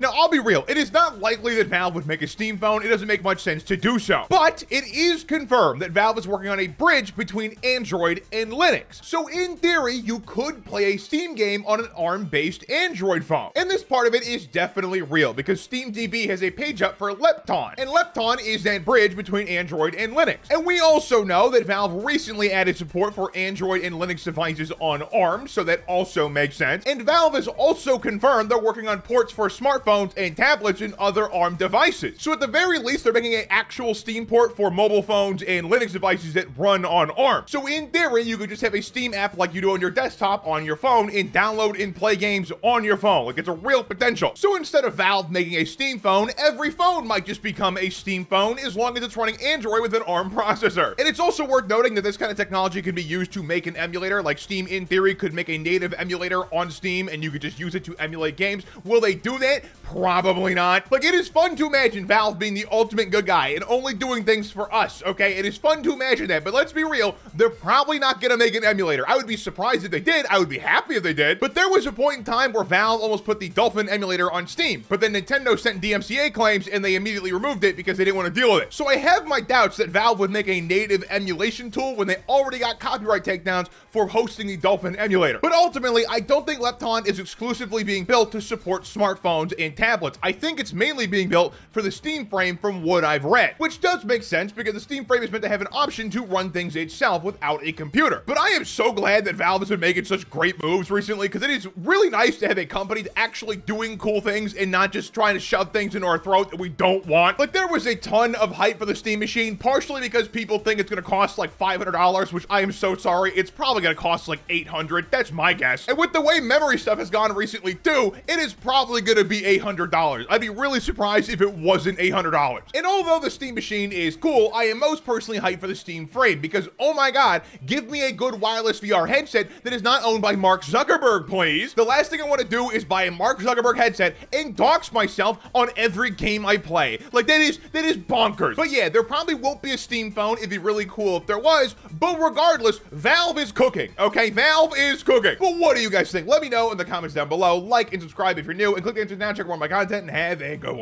Now, I'll be real, it is not likely that Valve would make a Steam phone. It doesn't make much sense to do so. But it is confirmed that Valve is working on a bridge between Android and Linux. So in theory, you could play a Steam game on an ARM-based Android phone. And this part of it is definitely real because SteamDB has a page up for Lepton. And Lepton is that bridge between Android and Linux. And we also know that Valve recently added support for Android and Linux devices on ARM, so that also makes sense. And Valve has also confirmed they're working on ports for smartphones and tablets and other ARM devices. So at the very least, they're making an actual Steam port for mobile phones and Linux devices that run on ARM. So in theory, you could just have a Steam app like you do on your desktop on your phone and download and play games on your phone. Like, it's a real potential. So instead of Valve making a Steam phone, every phone might just become a Steam phone as long as it's running Android with an ARM processor. And it's also worth noting that this kind of technology can be used to make an emulator. Like, Steam in theory could make a native emulator on Steam and you could just use it to emulate games. Will they do that? Probably not. Like, it is fun to imagine Valve being the ultimate good guy and only doing things for us, okay? It is fun to imagine that, but let's be real, they're probably not gonna make an emulator. I would be surprised if they did. I would be happy if they did. But there was a point in time where Valve almost put the Dolphin emulator on Steam, but then Nintendo sent DMCA claims and they immediately removed it because they didn't want to deal with it. So I have my doubts that Valve would make a native emulation tool when they already got copyright takedowns for hosting the Dolphin emulator. But ultimately, I don't think Lepton is exclusively being built to support smartphones and tablets. I think it's mainly being built for the Steam frame from what I've read, which does make sense because the Steam frame is meant to have an option to run things itself without a computer. But I am so glad that Valve has been making such great moves recently because it is really nice to have a company actually doing cool things and not just trying to shove things into our throat that we don't want. Like, there was a ton of hype for the Steam machine, partially because people think it's going to cost like $500, which I am so sorry. It's probably going to cost like $800. That's my guess. And with the way memory stuff has gone recently too, it is probably going to be $800. I'd be really surprised if it wasn't $800. And although the Steam machine is cool, I am most personally hyped for the Steam frame because, oh my god, give me a good wireless VR headset that is not owned by Mark Zuckerberg, please. The last thing I want to do is buy a Mark Zuckerberg headset and dox myself on every game I play. Like, that is bonkers. But yeah, there probably won't be a Steam phone. It'd be really cool if there was, but regardless, Valve is cooking, okay? Valve is cooking. But what do you guys think? Let me know in the comments down below. Like and subscribe if you're new, and click the now, check out more of my content, and have a good one.